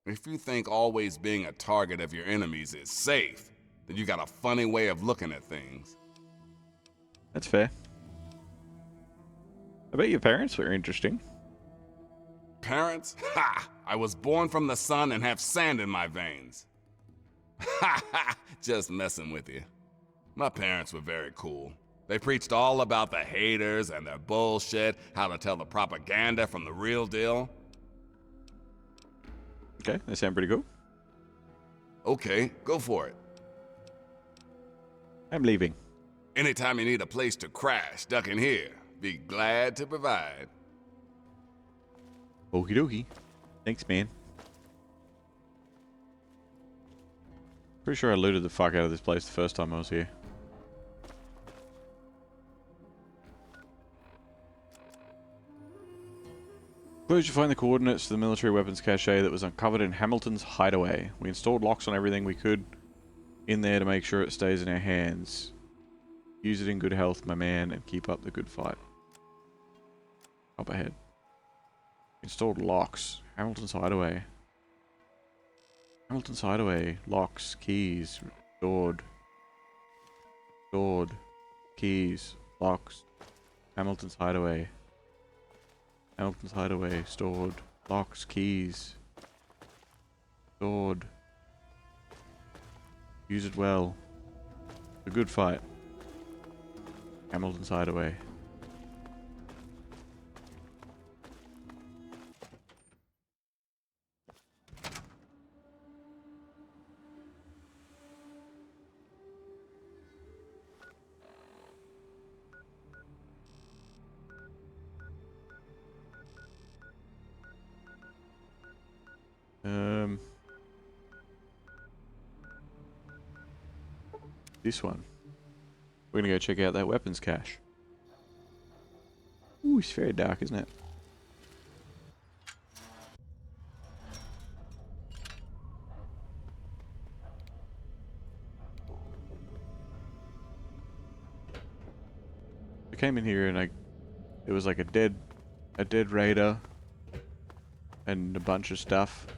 If you think always being a target of your enemies is safe, then you got a funny way of looking at things. That's fair. I bet your parents were interesting. Parents? Ha! I was born from the sun and have sand in my veins. Ha ha! Just messing with you. My parents were very cool. They preached all about the haters and their bullshit, how to tell the propaganda from the real deal. Okay, they sound pretty cool. Okay, go for it. I'm leaving. Anytime you need a place to crash, duck in here. Be glad to provide. Okie dokie. Thanks, man. Pretty sure I looted the fuck out of this place the first time I was here. Suppose you find the coordinates to the military weapons cache that was uncovered in Hamilton's hideaway. We installed locks on everything we could in there to make sure it stays in our hands. Use it in good health, my man, and keep up the good fight. Up ahead. Installed locks. Hamilton's hideaway. Hamilton's hideaway. Locks. Keys. Stored. Stored. Keys. Locks. Hamilton's hideaway. Hamilton's hideaway. Stored. Locks. Keys. Stored. Use it well. A good fight. Hamilton's hideaway. This one. We're gonna go check out that weapons cache. Ooh, it's very dark, isn't it? I came in here and it was like a dead raider and a bunch of stuff.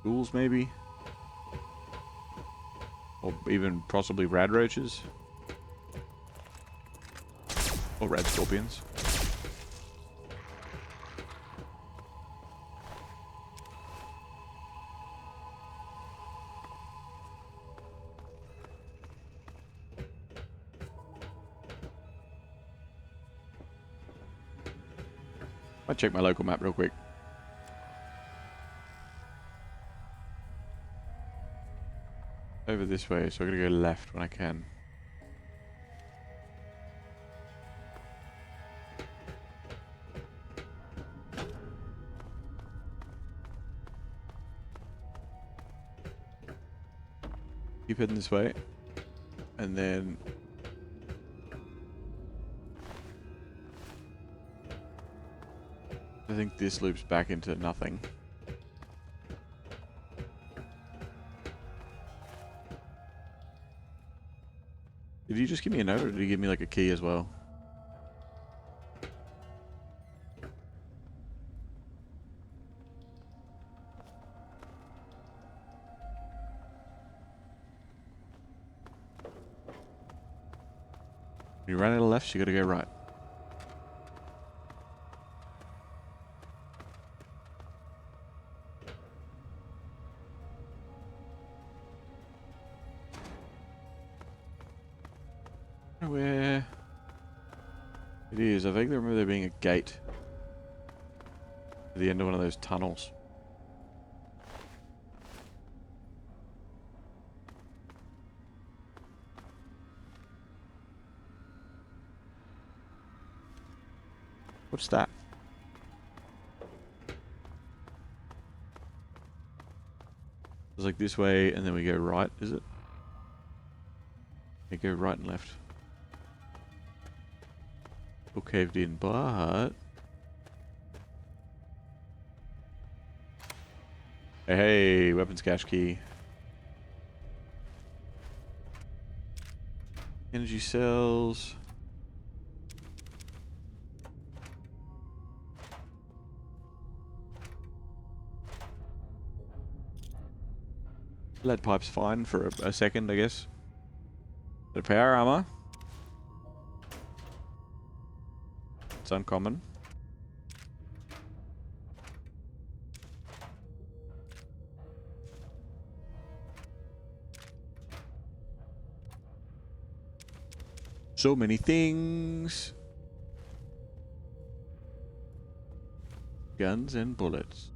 Ghouls maybe? Or even possibly rad roaches? Or rad scorpions? I'll check my local map real quick. Over this way, so I'm gonna go left when I can. Keep heading this way. and then I think this loops back into nothing. Did you just give me a note, or did he give me like a key as well? You run out of left, you gotta go right. Where it is, I vaguely remember there being a gate at the end of one of those tunnels. What's that? It's like this way, and then we go right, is it? We go right and left. All caved in, but... Hey, weapons cache key. Energy cells. Lead pipe's fine for a second, I guess. The power armor. It's uncommon. So many things. Guns and bullets.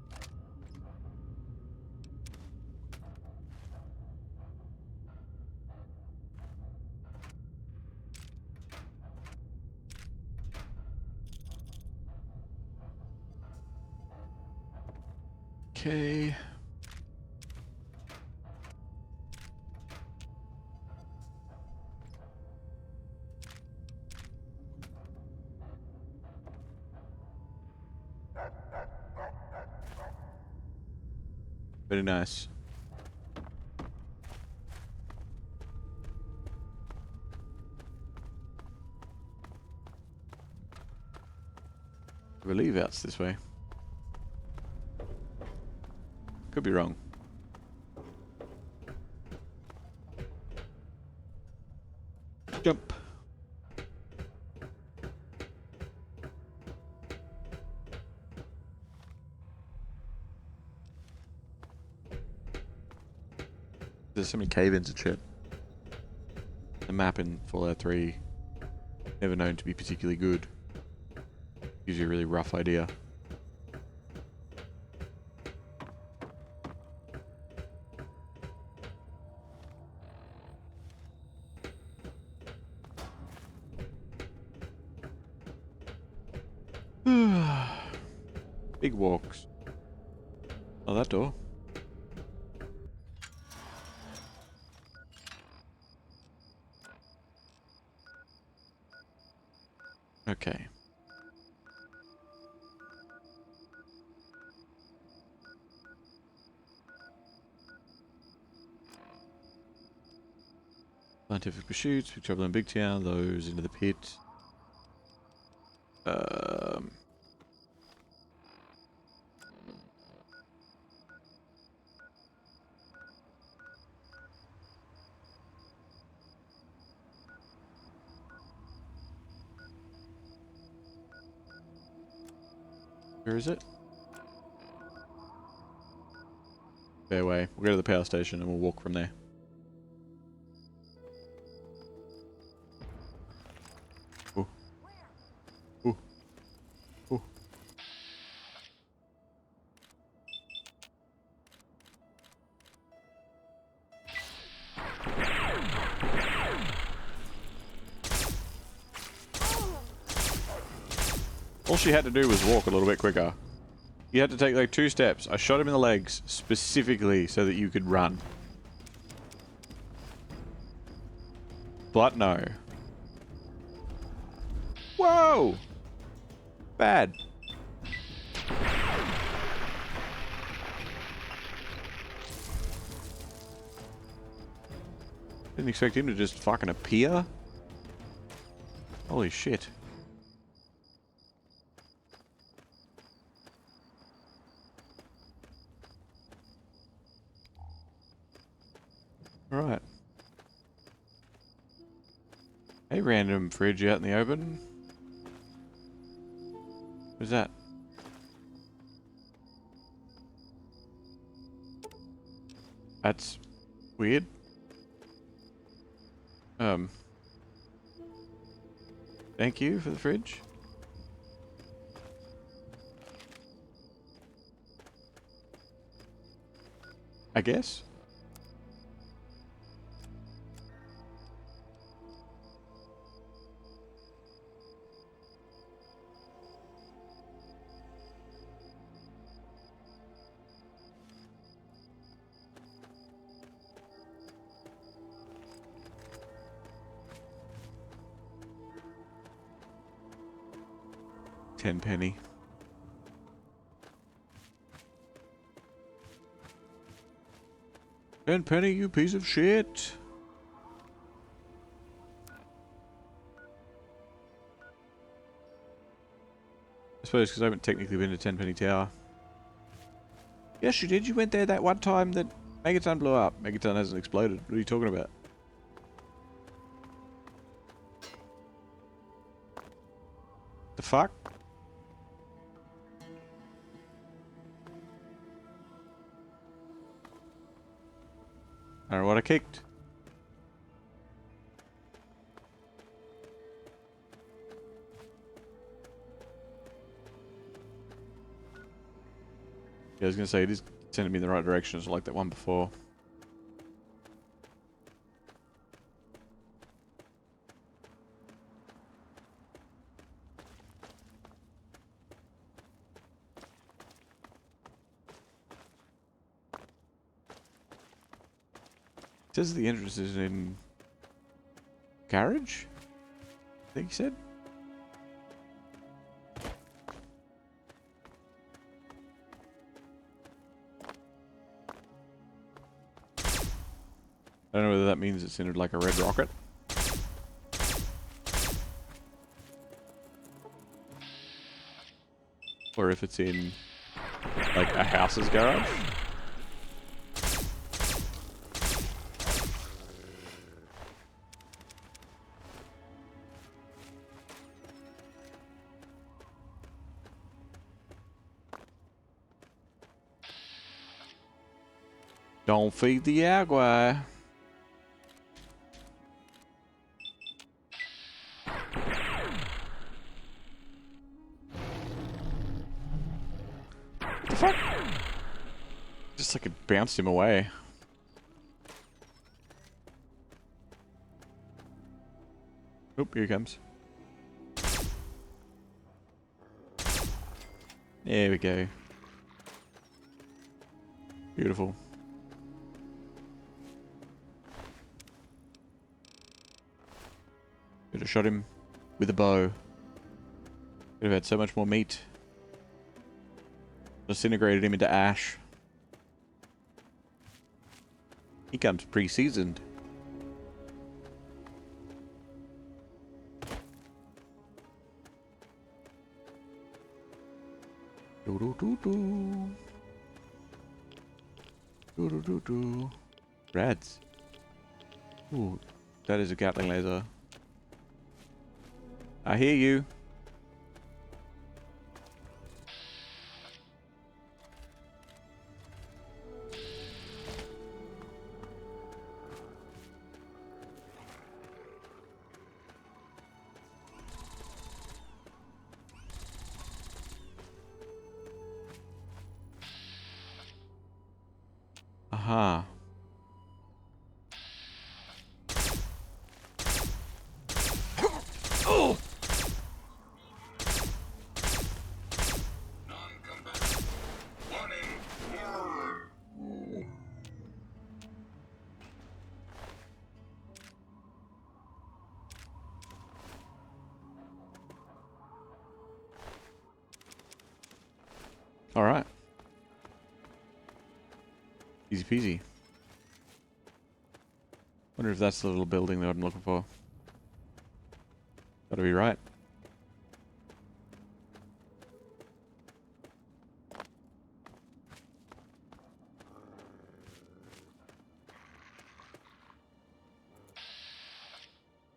Okay. Very nice. I believe that's this way. Could be wrong. Jump. There's so many cave-ins and shit. The map in Fallout 3, never known to be particularly good. Gives you a really rough idea. Big walks. Oh, that door. Okay. Scientific pursuits, big trouble in Big Town, those into the pit. Where is it? Fair way. We'll go to the power station and we'll walk from there. Ooh. Ooh. Ooh. All she had to do was walk a little bit quicker. You had to take like 2 steps. I shot him in the legs specifically so that you could run. but no. Whoa! Bad. Didn't expect him to just fucking appear. Holy shit. Alright. Hey, random fridge out in the open. What's that? That's weird. Thank you for the fridge. I guess. Tenpenny. Tenpenny, you piece of shit. I suppose because I haven't technically been to Tenpenny Tower. Yes, you did. You went there that one time that Megaton blew up. Megaton hasn't exploded. What are you talking about? The fuck? I don't know what I kicked. Yeah, I was gonna say, it is sending me in the right direction, it's like that one before. It says the entrance is in garage? I think he said. I don't know whether that means it's in like a red rocket. Or if it's in like a house's garage. Don't feed the agua. What the fuck? Just like it bounced him away. Oop, here he comes. There we go. Beautiful. Could have shot him with a bow. Could have had so much more meat. Disintegrated him into ash. He comes pre-seasoned. Do do do do. Do do do do. Rats. Ooh, that is a Gatling laser. I hear you. Aha. Oh! Easy peasy. Wonder if that's the little building that I'm looking for. Gotta be right.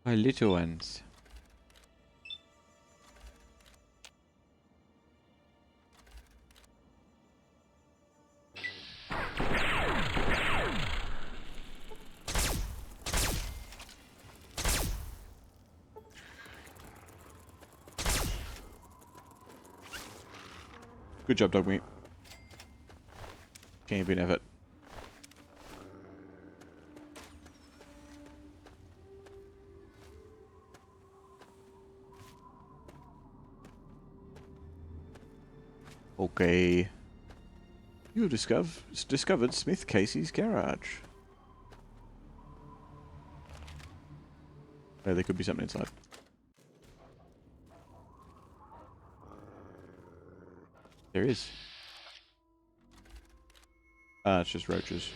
My little ones. Good job, dog meat. Champion effort. Okay. You have discovered Smith Casey's garage. Oh, there could be something inside. There is. Ah, it's just roaches.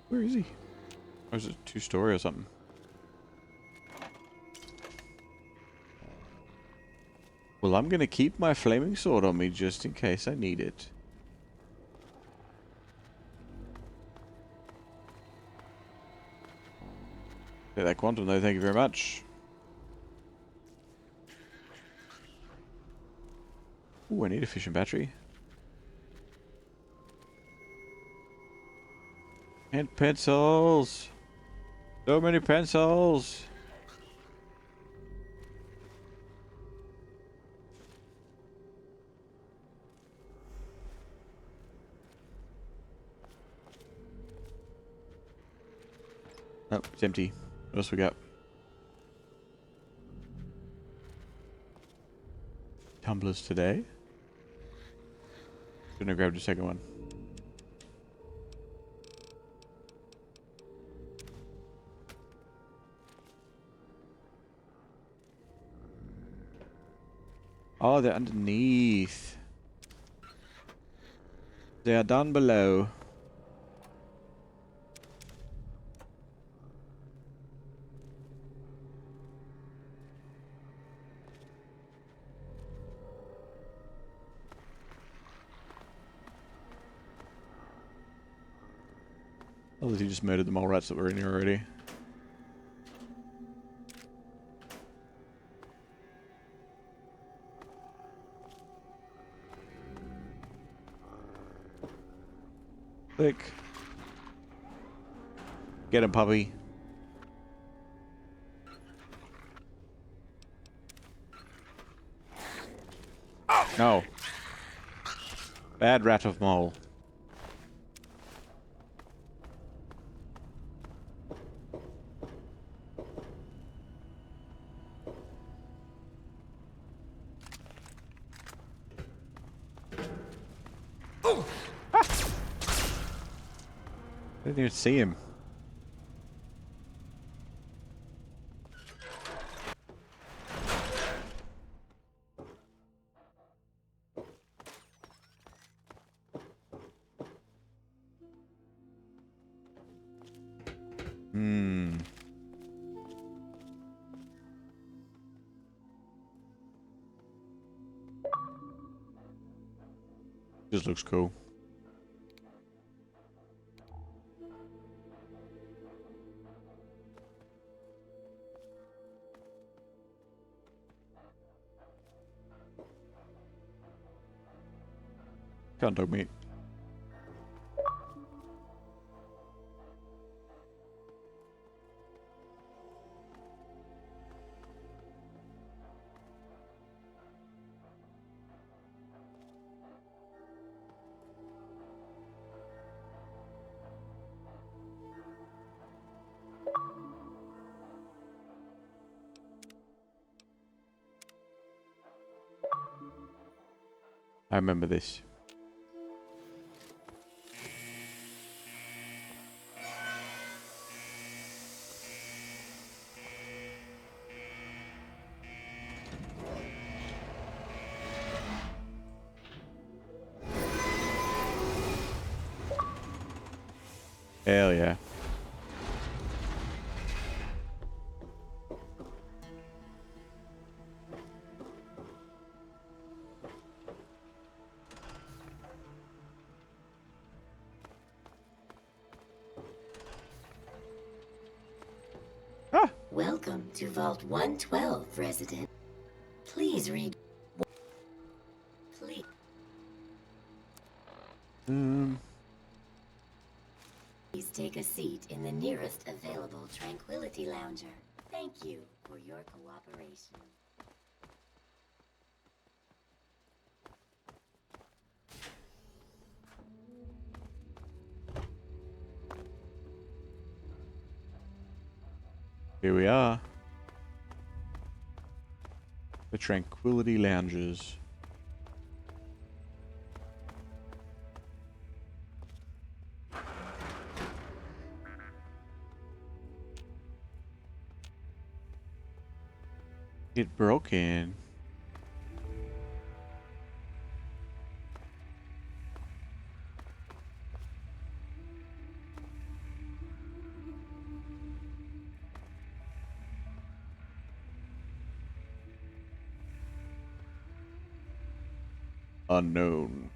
Where is he? Or is it 2-story or something? Well, I'm gonna keep my flaming sword on me just in case I need it. Take that quantum though, thank you very much. Ooh, I need a fission battery. And pencils! So many pencils! Oh, it's empty. What else we got? Tumblers today. Gonna grab the second one. Oh, they're underneath. They are down below. Oh, he just murdered the mole rats that were in here already. Click. Get him, puppy. No. Bad rat of mole. I didn't even see him. Just looks cool. Can't dog meat. I remember this. Hell yeah. Welcome to Vault 112, resident. Please read. Please. Please take a seat in the nearest available Tranquility Lounger. Thank you for your cooperation. Here we are. The Tranquility Lounges. It broken. Unknown.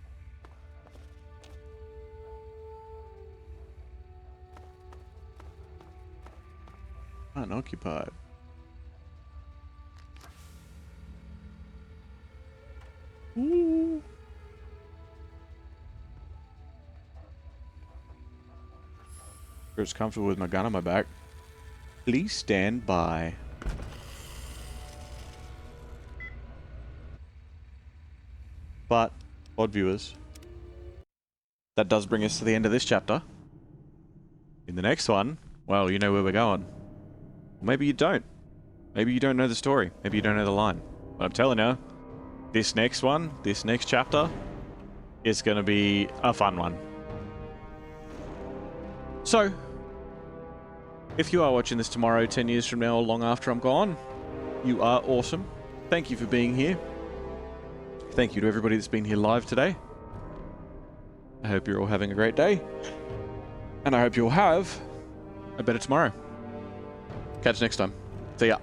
Unoccupied. Ooh. Just comfortable with my gun on my back. Please stand by. But, odd viewers, that does bring us to the end of this chapter. In the next one, well, you know where we're going. Maybe you don't. Maybe you don't know the story. Maybe you don't know the line. But I'm telling you, this next one, this next chapter, is going to be a fun one. So, if you are watching this tomorrow, 10 years from now, or long after I'm gone, you are awesome. Thank you for being here. Thank you to everybody that's been here live today. I hope you're all having a great day. And I hope you'll have a better tomorrow. Catch you next time. See ya.